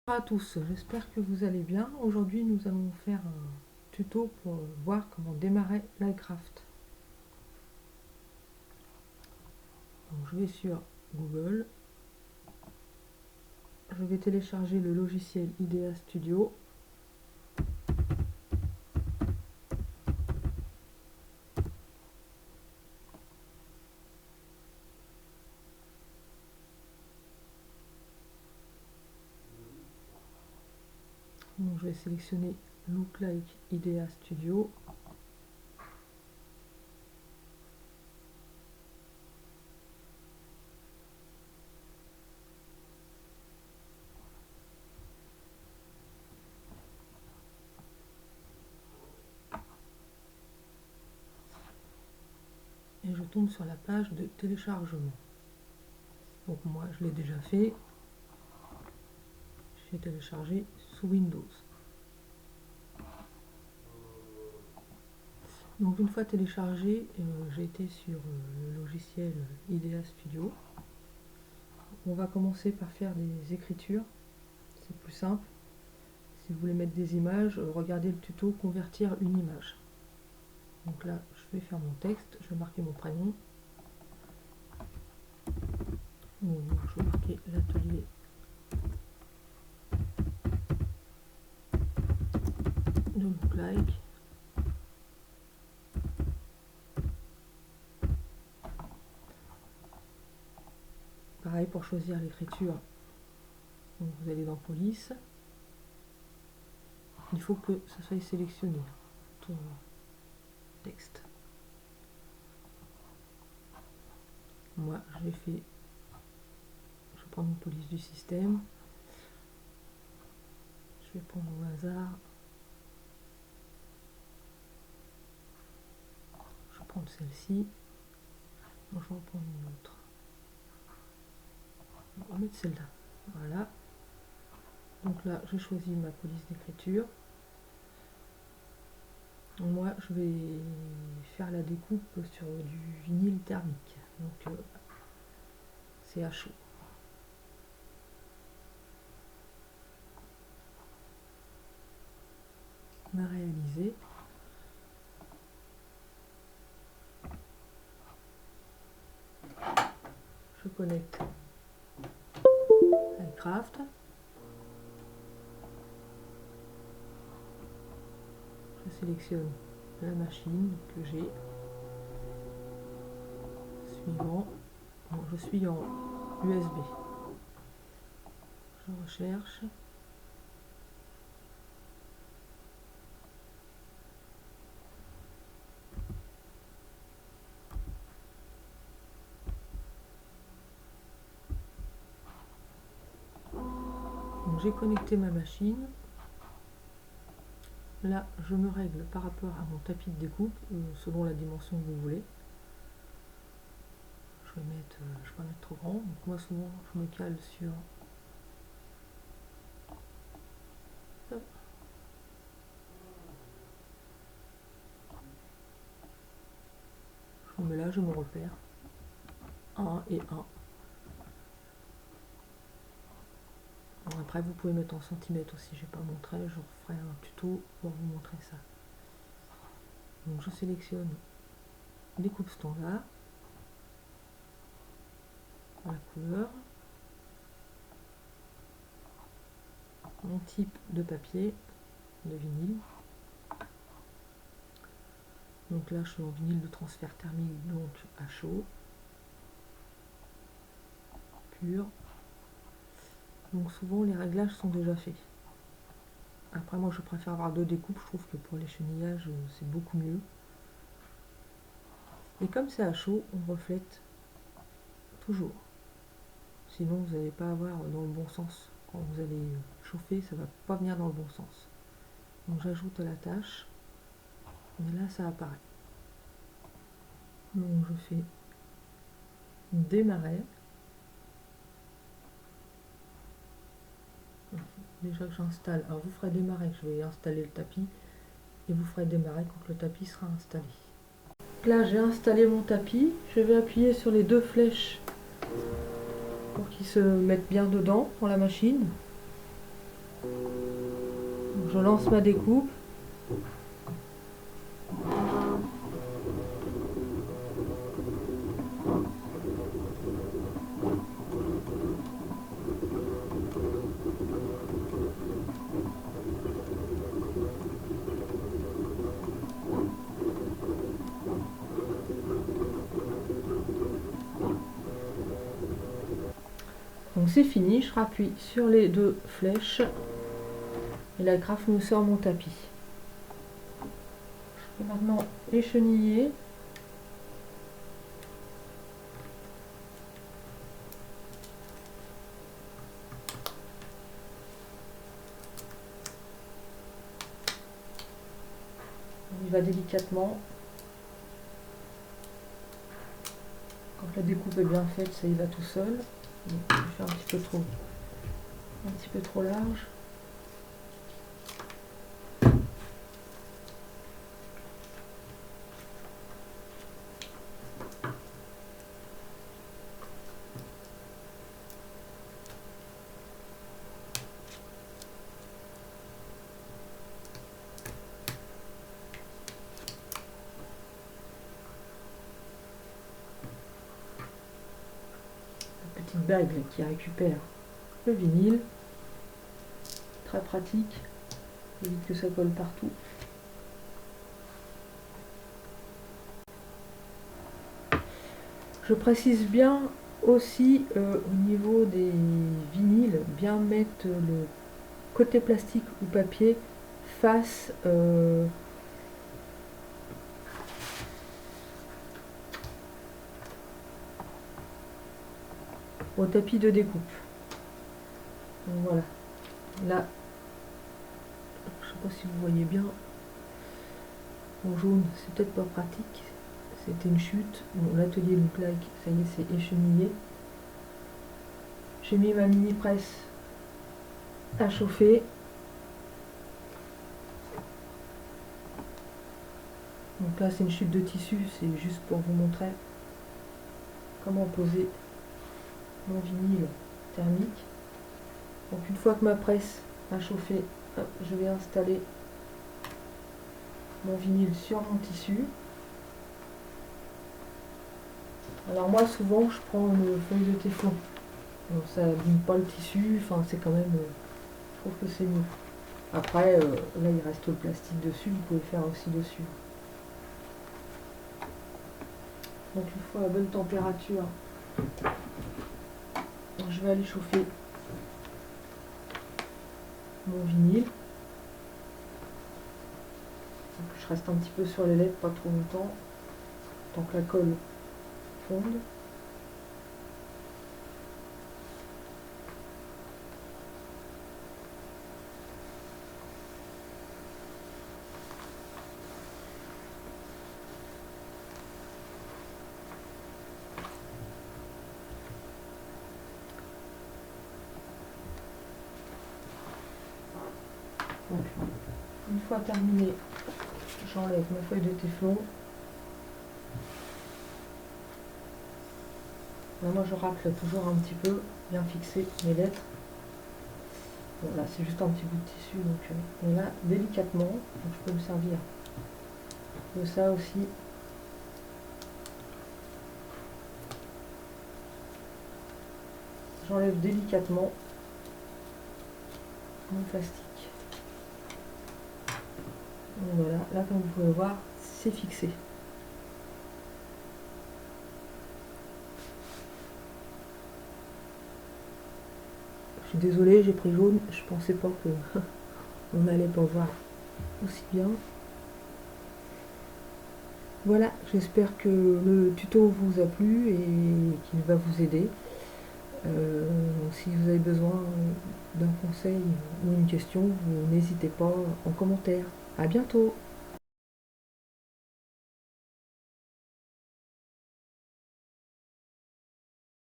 Bonjour à tous, j'espère que vous allez bien. Aujourd'hui nous allons faire un tuto pour voir comment démarrer Lightcraft. Donc, je vais sur Google, je vais télécharger le logiciel IDEA Studio. Donc, je vais sélectionner Look Like IDEA Studio. Et je tombe sur la page de téléchargement. Donc moi je l'ai déjà fait. J'ai téléchargé sous Windows. Donc une fois téléchargé, j'ai été sur le logiciel IDEA Studio. On va commencer par faire des écritures, c'est plus simple. Si vous voulez mettre des images, regardez le tuto convertir une image. Donc là, je vais faire mon texte, je vais marquer mon prénom. Donc, je vais marquer l'atelier de Look Like. Pareil pour choisir l'écriture. Vous allez dans police. Il faut que ça soit sélectionné, ton texte. Moi, j'ai fait, je vais prendre une police du système. Je vais prendre au hasard. Je vais prendre celle-ci. Je vais en prendre une autre. On va mettre celle-là. Voilà. Donc là, j'ai choisi ma police d'écriture. Moi, je vais faire la découpe sur du vinyle thermique. Donc, c'est à chaud. On a réalisé. Je connecte Lightcraft. Je sélectionne la machine que j'ai. Suivant. Bon, je suis en USB. Je recherche. J'ai connecté ma machine. Là, je me règle par rapport à mon tapis de découpe, selon la dimension que vous voulez. Je vais pas mettre trop grand. Donc moi, souvent, je me cale sur... Je me mets là, je me repère. 1 et 1. Après, vous pouvez mettre en centimètres aussi, je n'ai pas montré, je ferai un tuto pour vous montrer ça. Donc je sélectionne les coupes standards, la couleur, mon type de papier, de vinyle. Donc là, je suis en vinyle de transfert thermique, donc à chaud, pur. Donc souvent, les réglages sont déjà faits. Après, moi, je préfère avoir 2 découpes. Je trouve que pour les chenillages, c'est beaucoup mieux. Et comme c'est à chaud, on reflète toujours. Sinon, vous n'allez pas avoir dans le bon sens. Quand vous allez chauffer, ça ne va pas venir dans le bon sens. Donc j'ajoute à la tâche. Et là, ça apparaît. Donc je fais démarrer. Déjà que j'installe, alors vous ferez démarrer, je vais installer le tapis et vous ferez démarrer quand le tapis sera installé. Là j'ai installé mon tapis, je vais appuyer sur les 2 flèches pour qu'il se mette bien dedans dans la machine. Donc, je lance ma découpe. Donc c'est fini, je rappuie sur les deux flèches et la graffe me sort mon tapis. Je vais maintenant écheniller. On y va délicatement. Quand la découpe est bien faite, ça y va tout seul. Donc, je vais faire un petit peu trop large. Petite bague qui récupère le vinyle, très pratique, évite que ça colle partout. Je précise bien aussi au niveau des vinyles, bien mettre le côté plastique ou papier face au tapis de découpe. Donc voilà, là, je sais pas si vous voyez bien, en jaune, c'est peut-être pas pratique, c'était une chute. Bon, l'atelier du plaque, ça y est, c'est échenillé. J'ai mis ma mini presse à chauffer. Donc là, c'est une chute de tissu, c'est juste pour vous montrer comment poser mon vinyle thermique. Donc une fois que ma presse a chauffé, hop, je vais installer mon vinyle sur mon tissu. Alors moi souvent je prends une feuille de téflon. Donc ça n'abîme pas le tissu, enfin c'est quand même, je trouve que c'est mieux. Après là il reste le plastique dessus, vous pouvez faire aussi dessus. Donc une fois à bonne température, je vais aller chauffer mon vinyle. Donc je reste un petit peu sur les lèvres, pas trop longtemps, tant que la colle fonde. Donc, une fois terminé, j'enlève ma feuille de téflon. Là, moi je racle toujours un petit peu, bien fixer mes lettres. Bon, là c'est juste un petit bout de tissu, donc et là délicatement, donc je peux me servir de ça aussi. J'enlève délicatement mon plastique. Donc voilà, là comme vous pouvez voir, c'est fixé. Je suis désolée, j'ai pris jaune, je pensais pas que on n'allait pas voir aussi bien. Voilà, j'espère que le tuto vous a plu et qu'il va vous aider. Si vous avez besoin d'un conseil ou une question, vous n'hésitez pas en commentaire. À bientôt!